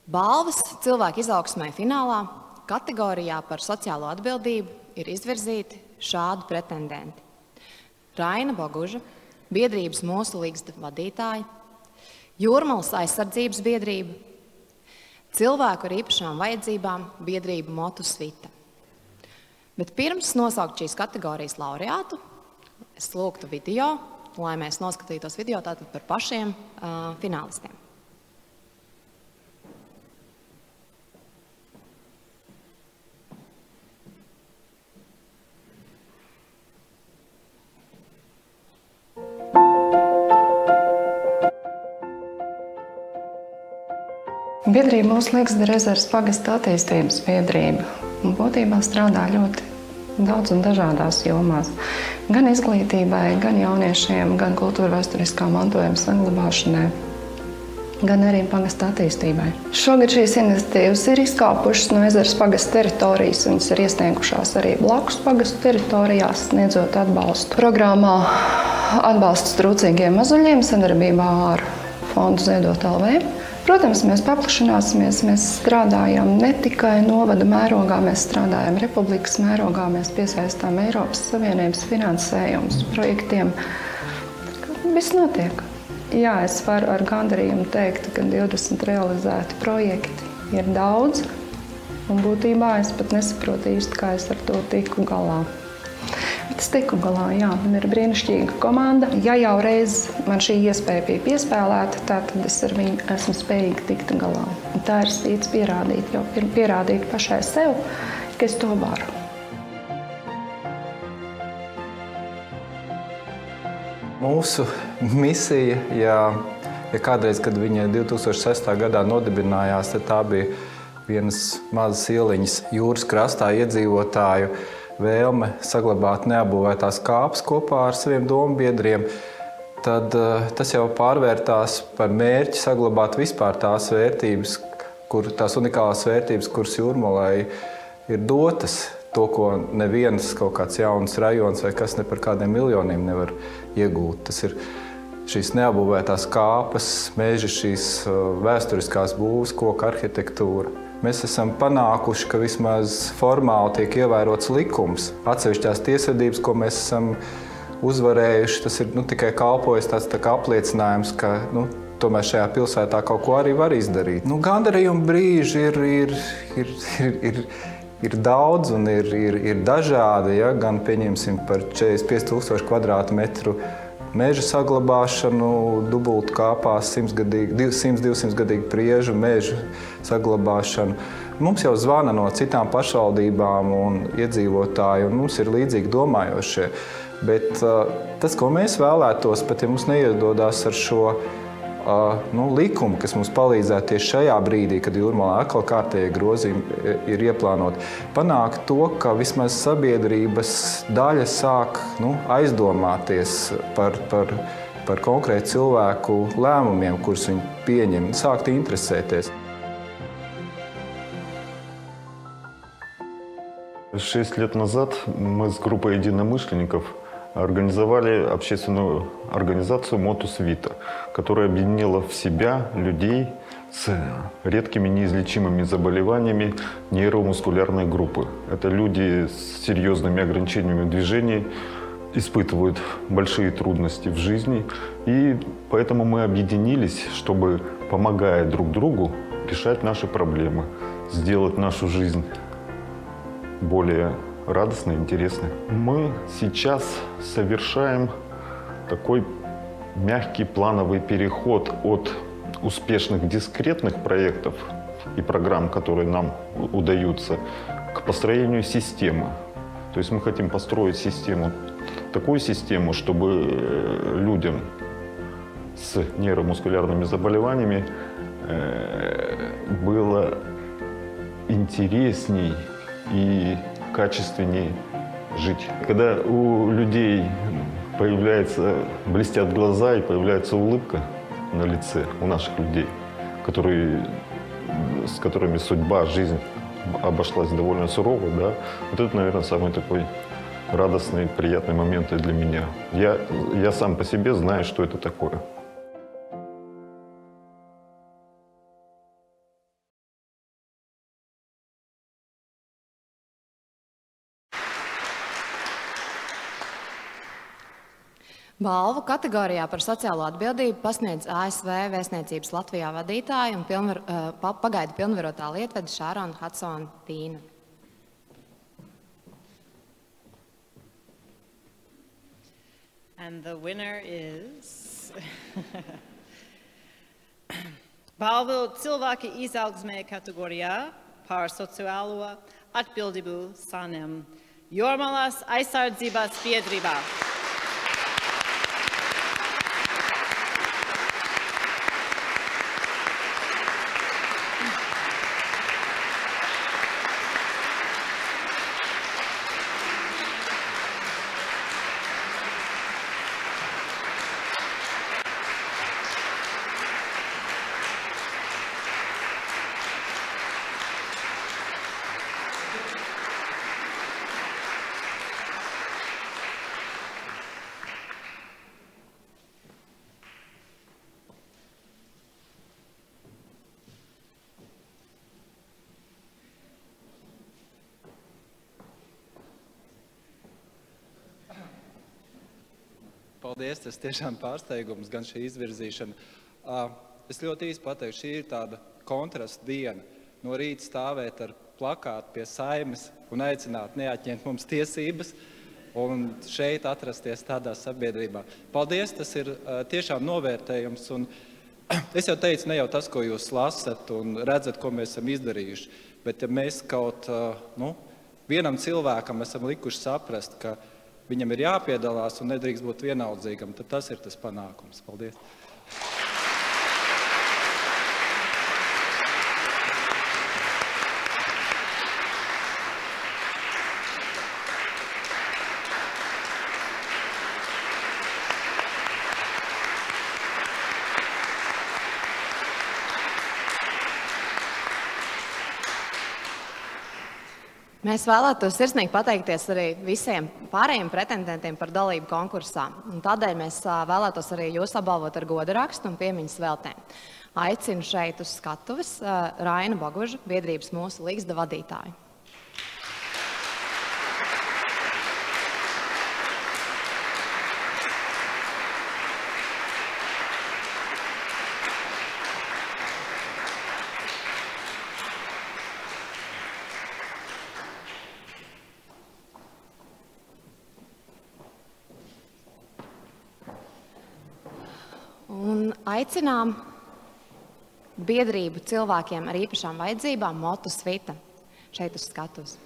Balvas cilvēku izaugsmai finālā kategorijā par sociālo atbildību ir izvirzīti šādi pretendenti: Raina Boguža, biedrības Mūsu līgsta vadītāja, Jūrmalas aizsardzības biedrība, cilvēku ar īpašām vajadzībām biedrība Motus Vita. Bet pirms nosaukt šīs kategorijas laureātu, es lūgtu video, lai mēs noskatītos video tātad par pašiem finālistiem. Biedrība Mūsu līgsta ir Ezeres pagasta attīstības biedrība. Būtībā strādā ļoti daudz un dažādās jomās. Gan izglītībai, gan jauniešiem, gan kultūra vēsturiskā mantojuma saglabāšanai, gan arī pagasta attīstībai. Šogad šīs iniciatīvas ir izkāpušas no Ezeres pagasta teritorijas. Viņas ir iesniegušās arī blakus pagastu teritorijās, sniedzot atbalstu. Programmā atbalsts trūcīgiem mazuļiem sadarbībā ar fondu Ziedot LV. Protams, mēs paplašināsimies, mēs strādājam ne tikai novada mērogā, mēs strādājam republikas mērogā, mēs piesaistām Eiropas Savienības finansējumus projektiem. Viss notiek. Jā, es varu ar gandarījumu teikt, ka 20 realizēti projekti ir daudz, un būtībā es pat nesaprotu īsti, kā es ar to tiku galā. Bet es tiku galā, jā, man ir brīnišķīga komanda. Ja jau reiz man šī iespēja bija piespēlēta, tad es ar viņu esmu spējīga tikt galā. Un tā ir stīts pierādīt, jau pierādīt pašai sev, ka es to varu. Mūsu misija, ja kādreiz, kad viņa 2006. gadā nodibinājās, tad tā bija vienas mazas ieliņas jūras krastā iedzīvotāju vēlme saglabāt neapbūvētās kāpes kopā ar saviem dombiedriem, tad tas jau pārvērtās par mērķi saglabāt vispār tās vērtības, tās unikālās vērtības, kuras Jūrmalai ir dotas, to, ko neviens kaut kāds jauns rajons vai kas ne par kādiem miljoniem nevar iegūt. Tas ir šīs neapbūvētās kāpes, meži, šīs vēsturiskās būvs, koka arhitektūra. Mēs esam panākuši, ka vismaz formāli tiek ievērots likums. Atsevišķās tiesvedības, ko mēs esam uzvarējuši, tas ir tikai kalpojis tāds apliecinājums, ka tomēr šajā pilsētā kaut ko arī var izdarīt. Gandarījuma brīži ir daudz un ir dažādi, ja? Gan pieņemsim par 45,000 kvadrātmetru meža saglabāšanu, dubultu kāpās, 100-200 gadīgu priežu mežu saglabāšanu. Mums jau zvana no citām pašvaldībām un iedzīvotāji, un mums ir līdzīgi domājošie. Bet tas, ko mēs vēlētos, pat ja mums neiedodās ar šo likumu, kas mums palīdzētu tieši šajā brīdī, kad Jūrmalā atkal kārtējie grozījumi ir ieplānoti, panākt to, ka vismaz sabiedrības daļa sāk aizdomāties par konkrētu cilvēku lēmumiem, kurus viņi pieņem, sākt interesēties. 6 лет назад мы с группой единомышленников организовали общественную организацию Motus Vita, которая объединила в себя людей с редкими неизлечимыми заболеваниями нейромускулярной группы. Это люди с серьезными ограничениями движений, испытывают большие трудности в жизни, и поэтому мы объединились, чтобы, помогая друг другу, решать наши проблемы, сделать нашу жизнь более радостно и интересно. Мы сейчас совершаем такой мягкий плановый переход от успешных дискретных проектов и программ, которые нам удаются, к построению системы. То есть мы хотим построить систему, такую систему, чтобы людям с нейромускулярными заболеваниями было интересней и качественнее жить. Когда у людей блестят глаза и появляется улыбка на лице у наших людей, с которыми судьба, жизнь обошлась довольно сурово, да, вот это, наверное, самый такой радостный, приятный момент для меня. Я сам по себе знаю, что это такое. Balvu kategorijā par sociālo atbildību pasniedz ASV vēstniecības Latvijā vadītāja un pagaidu pilnvarotā lietvede Šārona Hadsona Tīna. And the winner is balvu cilvēki izaugsmē kategorijā par sociālo atbildību saņem Jūrmalas aizsardzības biedrība. Paldies, tas tiešām pārsteigums, gan šī izvirzīšana. Es ļoti īsti pateikšu, šī ir tāda kontrasta diena. No rīta stāvēt ar plakātu pie Saeimas un aicināt neatņemt mums tiesības un šeit atrasties tādā sabiedrībā. Paldies, tas ir tiešām novērtējums. Un es jau teicu, ne jau tas, ko jūs lasat un redzat, ko mēs esam izdarījuši, bet ja mēs kaut vienam cilvēkam esam likuši saprast, ka viņam ir jāpiedalās un nedrīkst būt vienaldzīgam, tad tas ir tas panākums. Paldies! Mēs vēlētos sirsnīgi pateikties arī visiem pārējiem pretendentiem par dalību konkursā. Un tādēļ mēs vēlētos arī jūs apbalvot ar goda rakstu un piemiņas veltēm. Aicinu šeit uz skatuves Rainu Bogužu, biedrības Mūsu līgzda vadītāju. Un aicinām biedrību cilvēkiem ar īpašām vajadzībām Motus Vita šeit uz skatuves.